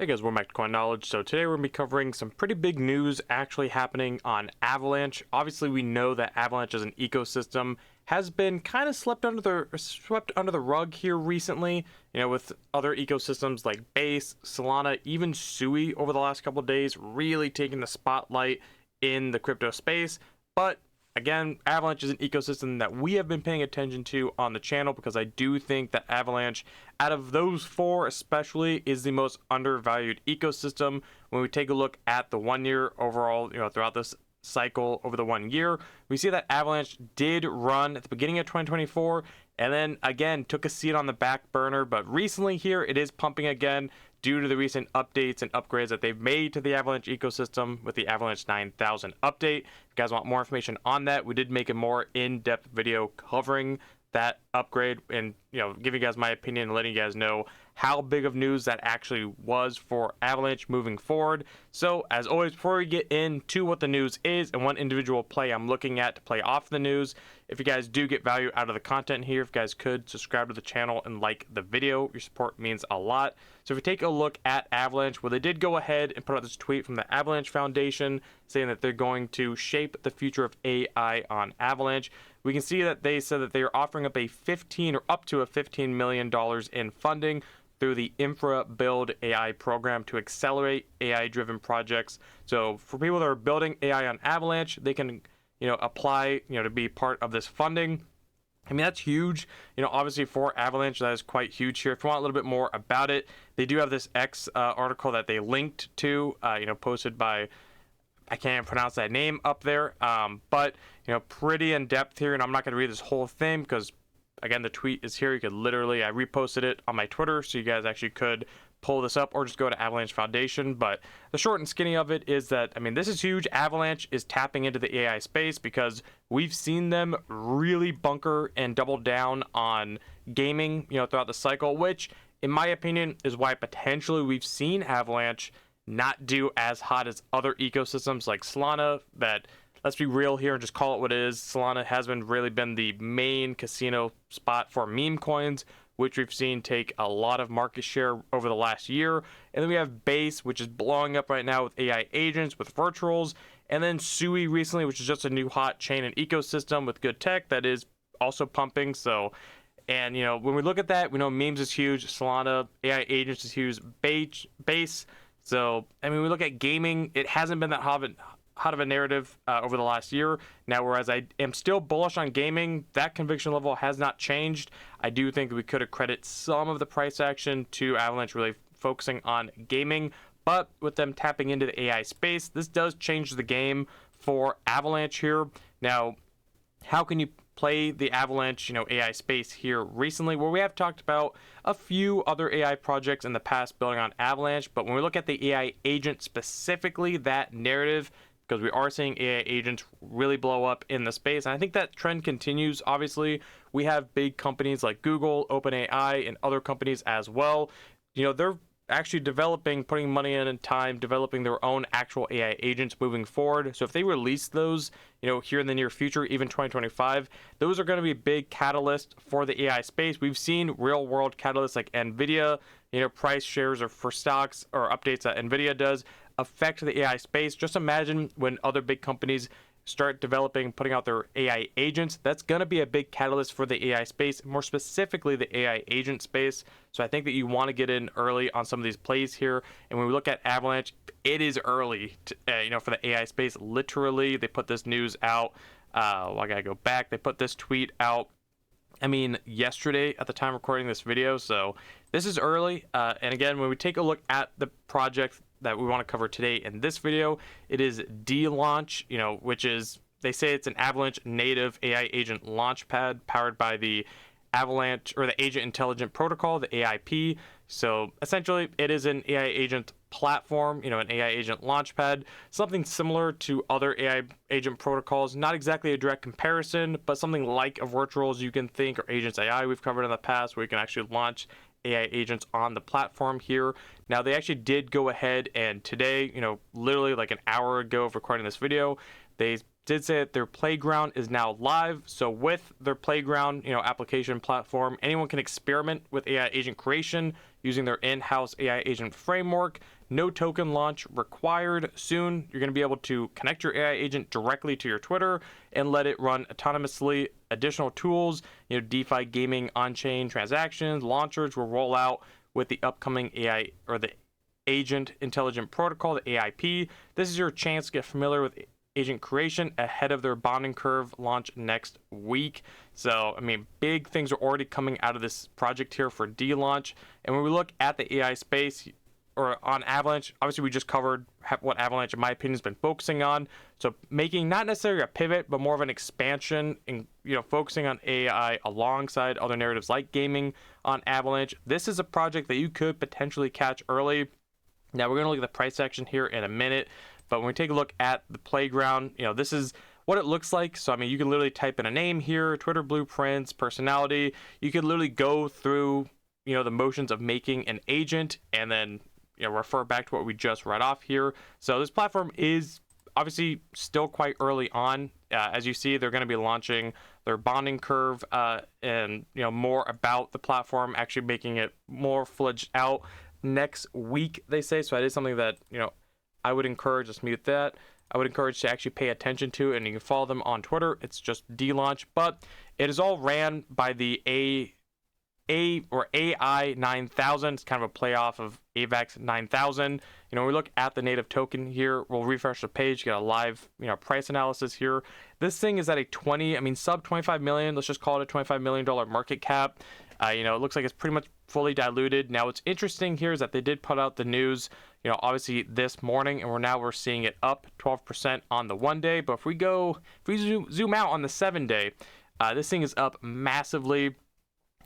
Hey guys, welcome back to Coin Knowledge. So today we're going to be covering some pretty big news actually happening on Avalanche. Obviously, we know that Avalanche as an ecosystem has been kind of swept under the rug here recently. With other ecosystems like Base, Solana, even Sui over the last couple of days, really taking the spotlight in the crypto space. But again, Avalanche is an ecosystem that we have been paying attention to on the channel because I do think that Avalanche, out of those four especially, is the most undervalued ecosystem. When we take a look at the 1 year overall, throughout this cycle over the 1 year, we see that Avalanche did run at the beginning of 2024 and then again took a seat on the back burner, but recently here it is pumping again due to the recent updates and upgrades that they've made to the Avalanche ecosystem with the Avalanche 9000 update. If you guys want more information on that, we did make a more in-depth video covering that upgrade and giving you guys my opinion and letting you guys know how big of news that actually was for Avalanche moving forward. So as always, before we get into what the news is and one individual play I'm looking at to play off the news, if you guys do get value out of the content here, if you guys could subscribe to the channel and like the video, your support means a lot. So if we take a look at Avalanche, well, they did go ahead and put out this tweet from the Avalanche Foundation saying that they're going to shape the future of AI on Avalanche. We can see that they said that they are offering up up to a $15 million in funding through the Infra Build AI program to accelerate AI-driven projects. So for people that are building AI on Avalanche, they can, apply, to be part of this funding. I mean, that's huge. Obviously for Avalanche, that is quite huge here. If you want a little bit more about it, they do have this X article that they linked to, posted by, I can't pronounce that name up there, but pretty in depth here, and I'm not going to read this whole thing because again, the tweet is here. You could literally, I reposted it on my Twitter, so you guys actually could pull this up or just go to Avalanche Foundation. But the short and skinny of it is that, I mean, this is huge. Avalanche is tapping into the AI space because we've seen them really bunker and double down on gaming, throughout the cycle, which in my opinion is why potentially we've seen Avalanche not do as hot as other ecosystems like Solana. That, let's be real here and just call it what it is. Solana has really been the main casino spot for meme coins, which we've seen take a lot of market share over the last year. And then we have Base, which is blowing up right now with AI agents, with virtuals. And then Sui recently, which is just a new hot chain and ecosystem with good tech that is also pumping. So, and when we look at that, we know memes is huge. Solana, AI agents is huge. Base. So, I mean, we look at gaming, it hasn't been that hot of a narrative over the last year. Now, whereas I am still bullish on gaming, that conviction level has not changed. I do think we could accredit some of the price action to Avalanche really focusing on gaming, but with them tapping into the AI space, this does change the game for Avalanche here. Now, how can you play the Avalanche, AI space here recently? Well, we have talked about a few other AI projects in the past building on Avalanche, but when we look at the AI agent specifically, that narrative, because we are seeing AI agents really blow up in the space, and I think that trend continues. Obviously, we have big companies like Google, OpenAI, and other companies as well. They're actually putting money in and time, developing their own actual AI agents moving forward. So if they release those, here in the near future, even 2025, those are going to be a big catalyst for the AI space. We've seen real world catalysts like NVIDIA, price shares or for stocks or updates that NVIDIA does affect the AI space. Just imagine when other big companies start putting out their AI agents, that's going to be a big catalyst for the AI space, more specifically the AI agent space. So I think that you want to get in early on some of these plays here. And when we look at Avalanche, it is early, for the AI space. Literally, they put this news out. I got to go back. They put this tweet out, yesterday at the time recording this video. So this is early. And again, when we take a look at the project that we want to cover today in this video, it is Delaunch, which is, they say it's an Avalanche native AI agent launchpad powered by the Avalanche or the Agent Intelligent Protocol, the AIP. So essentially, it is an AI agent platform, an AI agent launchpad, something similar to other AI agent protocols. Not exactly a direct comparison, but something like a virtuals you can think, or Agents AI we've covered in the past, where you can actually launch AI agents on the platform here. Now, they actually did go ahead and today, literally like an hour ago of recording this video, They did say that their playground is now live. So with their playground, application platform, anyone can experiment with AI agent creation using their in-house AI agent framework. No token launch required. Soon, you're going to be able to connect your AI agent directly to your Twitter and let it run autonomously. Additional tools, DeFi gaming on-chain transactions, launchers will roll out with the upcoming AI or the Agent Intelligent Protocol, the AIP. This is your chance to get familiar with agent creation ahead of their bonding curve launch next week. So, big things are already coming out of this project here for Delaunch. And when we look at the AI space or on Avalanche, obviously we just covered what Avalanche, in my opinion, has been focusing on. So making not necessarily a pivot, but more of an expansion and, focusing on AI alongside other narratives like gaming on Avalanche. This is a project that you could potentially catch early. Now we're going to look at the price action here in a minute. But when we take a look at the playground, this is what it looks like. So, you can literally type in a name here, Twitter blueprints, personality. You could literally go through, the motions of making an agent and then, refer back to what we just read off here. So this platform is obviously still quite early on. As you see, they're going to be launching their bonding curve and, more about the platform, actually making it more fledged out next week, they say. So that is something that, I would encourage, just mute that. I would encourage to actually pay attention to, and you can follow them on Twitter. It's just Delaunch, but it is all ran by the AI9000. It's kind of a play off of AVAX 9000. We look at the native token here. We'll refresh the page, get a live, price analysis here. This thing is at a sub 25 million. Let's just call it a $25 million market cap. It looks like it's pretty much fully diluted. Now, what's interesting here is that they did put out the news, obviously this morning, and we're seeing it up 12% on the 1 day. But if we zoom out on the 7 day, this thing is up massively.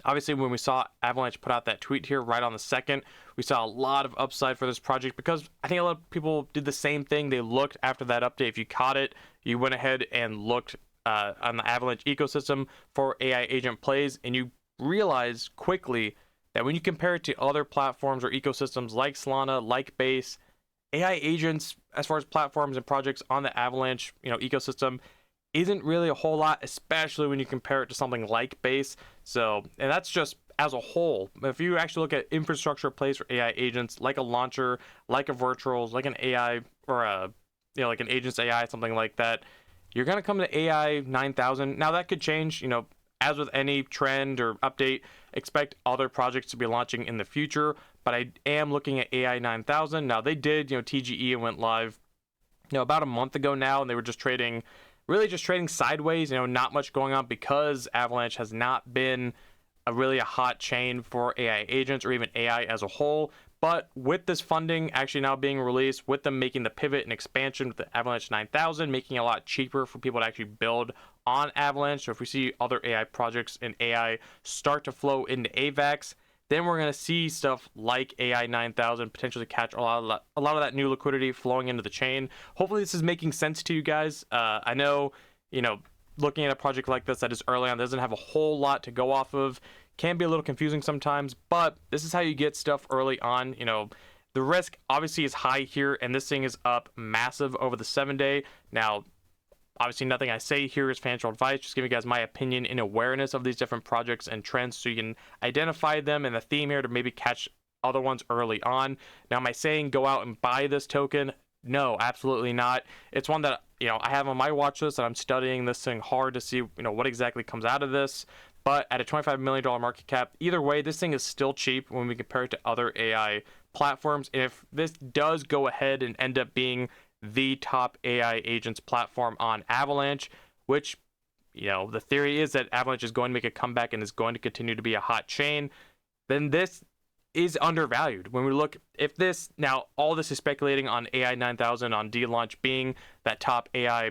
Obviously, when we saw Avalanche put out that tweet here right on the 2nd, we saw a lot of upside for this project because I think a lot of people did the same thing. They looked after that update. If you caught it, you went ahead and looked on the Avalanche ecosystem for AI agent plays, and you realize quickly that when you compare it to other platforms or ecosystems like Solana, like Base, AI agents, as far as platforms and projects on the Avalanche, ecosystem, isn't really a whole lot, especially when you compare it to something like Base. So, and that's just as a whole. If you actually look at infrastructure plays for AI agents, like a launcher, like a virtuals, like an AI or a, like an agents AI, something like that, you're going to come to AI9000. Now that could change, as with any trend or update, expect other projects to be launching in the future, but I am looking at AI9000. Now they did, TGE and went live, about a month ago now, and they were just trading sideways, not much going on because Avalanche has not been a hot chain for AI agents or even AI as a whole. But with this funding actually now being released, with them making the pivot and expansion with the Avalanche 9000, making it a lot cheaper for people to actually build on Avalanche. So if we see other AI projects and AI start to flow into AVAX, then we're going to see stuff like AI9000 potentially catch a lot of that new liquidity flowing into the chain. Hopefully this is making sense to you guys. I know, looking at a project like this that is early on, doesn't have a whole lot to go off of, can be a little confusing sometimes, but this is how you get stuff early on. The risk obviously is high here, and this thing is up massive over the 7 day. Now, obviously nothing I say here is financial advice, just giving you guys my opinion and awareness of these different projects and trends so you can identify them and the theme here to maybe catch other ones early on. Now, am I saying go out and buy this token? No, absolutely not. It's one that, I have on my watch list, and I'm studying this thing hard to see, what exactly comes out of this. But at a $25 million market cap, either way, this thing is still cheap when we compare it to other AI platforms. And if this does go ahead and end up being the top AI agents platform on Avalanche, which, the theory is that Avalanche is going to make a comeback and is going to continue to be a hot chain, then this is undervalued. When we look, if this, now all this is speculating on AI9000, on Delaunch being that top AI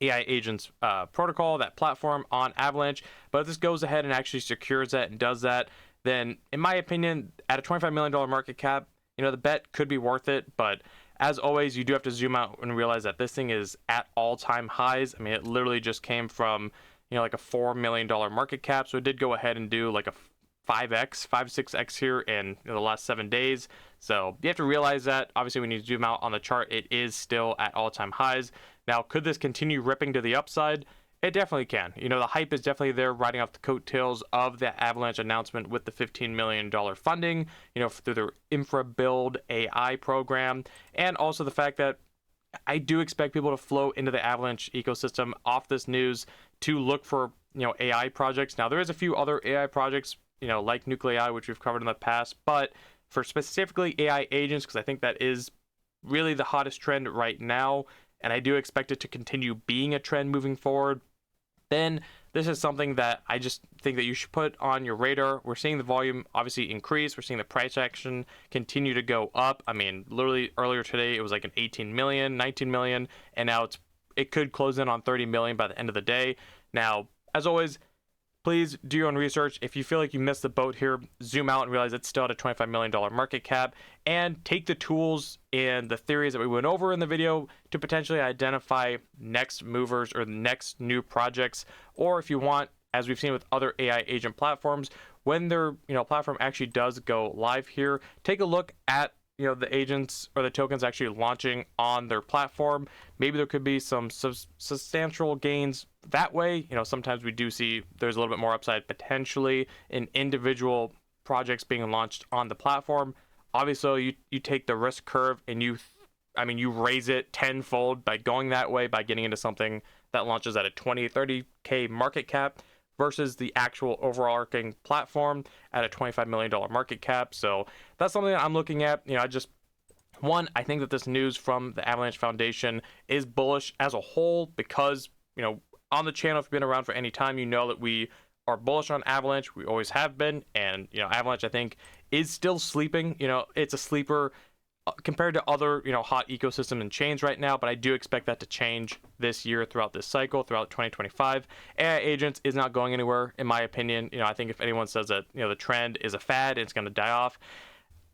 agents protocol, that platform on Avalanche, but if this goes ahead and actually secures that and does that, then in my opinion, at a $25 million market cap, the bet could be worth it. But as always, you do have to zoom out and realize that this thing is at all-time highs. It literally just came from, like a $4 million market cap. So it did go ahead and do like a 6x here in the last 7 days. So you have to realize that. Obviously, when you zoom out on the chart, it is still at all-time highs. Now, could this continue ripping to the upside? It definitely can. You know, the hype is definitely there, riding off the coattails of the Avalanche announcement with the $15 million funding, you know, through their infra build AI program, and also the fact that I do expect people to flow into the Avalanche ecosystem off this news to look for, you know, AI projects. Now, there is a few other AI projects, you know, like Nuclei, which we've covered in the past, but for specifically AI agents, because I think that is really the hottest trend right now, and I do expect it to continue being a trend moving forward, then this is something that I just think that you should put on your radar. We're seeing the volume obviously increase. We're seeing the price action continue to go up. I mean, literally earlier today, it was like an 18 million, 19 million, and now it could close in on 30 million by the end of the day. Now, as always, please do your own research. If you feel like you missed the boat here, zoom out and realize it's still at a $25 million market cap, and take the tools and the theories that we went over in the video to potentially identify next movers or next new projects. Or if you want, as we've seen with other AI agent platforms, when their platform actually does go live here, take a look at the agents or the tokens actually launching on their platform. Maybe there could be some substantial gains that way. Sometimes we do see there's a little bit more upside potentially in individual projects being launched on the platform. Obviously, you take the risk curve and you raise it tenfold by going that way, by getting into something that launches at a 20, 30K market cap versus the actual overarching platform at a $25 million market cap. So that's something that I'm looking at. I think that this news from the Avalanche Foundation is bullish as a whole because, on the channel, if you've been around for any time, you know that we are bullish on Avalanche. We always have been. And, Avalanche, I think, is still sleeping. It's a sleeper compared to other, hot ecosystem and chains right now, but I do expect that to change this year throughout this cycle, throughout 2025. AI agents is not going anywhere, in my opinion. I think if anyone says that, the trend is a fad, it's going to die off,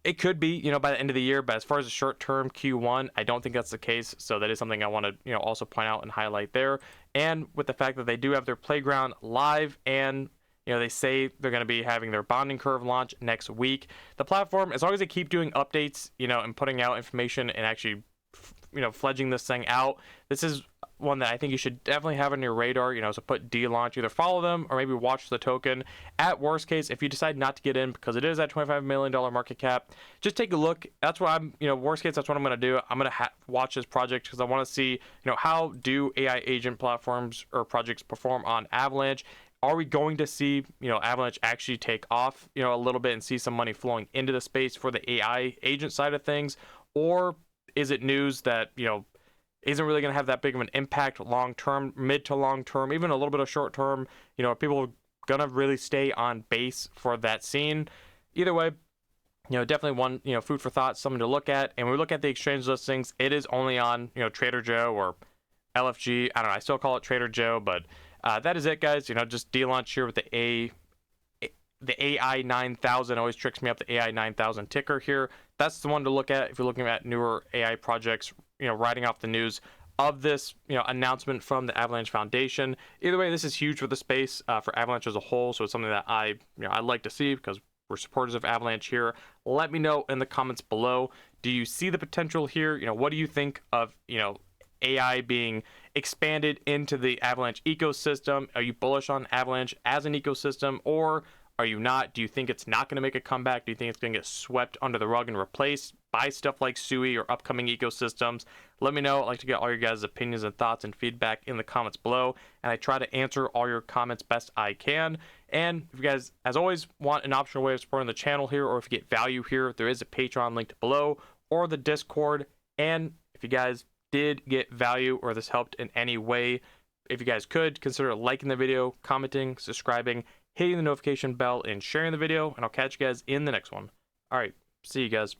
it could be, by the end of the year, but as far as the short-term Q1, I don't think that's the case. So that is something I want to, also point out and highlight there. And with the fact that they do have their playground live and they say they're going to be having their bonding curve launch next week. The platform, as long as they keep doing updates, and putting out information and actually, fledging this thing out, this is one that I think you should definitely have on your radar, so put Delaunch, either follow them or maybe watch the token. At worst case, if you decide not to get in because it is at $25 million market cap, just take a look. That's what worst case, that's what I'm going to do. I'm going to watch this project because I want to see, how do AI agent platforms or projects perform on Avalanche. Are we going to see, Avalanche actually take off, a little bit and see some money flowing into the space for the AI agent side of things? Or is it news that, isn't really going to have that big of an impact long term, mid to long term, even a little bit of short term? Are people going to really stay on base for that scene? Either way, definitely one, food for thought, something to look at. And when we look at the exchange listings, it is only on, Trader Joe or LFG. I don't know. I still call it Trader Joe, but that is it, guys. Just Delaunch here with the AI9000 always tricks me up. The AI9000 ticker here. That's the one to look at if you're looking at newer AI projects, riding off the news of this, announcement from the Avalanche Foundation. Either way, this is huge for the space, for Avalanche as a whole. So it's something that I like to see because we're supporters of Avalanche here. Let me know in the comments below. Do you see the potential here? What do you think of, AI being expanded into the Avalanche ecosystem? Are you bullish on Avalanche as an ecosystem, or are you not? Do you think it's not going to make a comeback? Do you think it's going to get swept under the rug and replaced by stuff like Sui or upcoming ecosystems? Let me know. I'd like to get all your guys' opinions and thoughts and feedback in the comments below, and I try to answer all your comments best I can. And if you guys, as always, want an optional way of supporting the channel here, or if you get value here, there is a Patreon linked below, or the Discord. And if you guys did get value or this helped in any way, if you guys could consider liking the video, commenting, subscribing, hitting the notification bell, and sharing the video, and I'll catch you guys in the next one. All right, see you guys.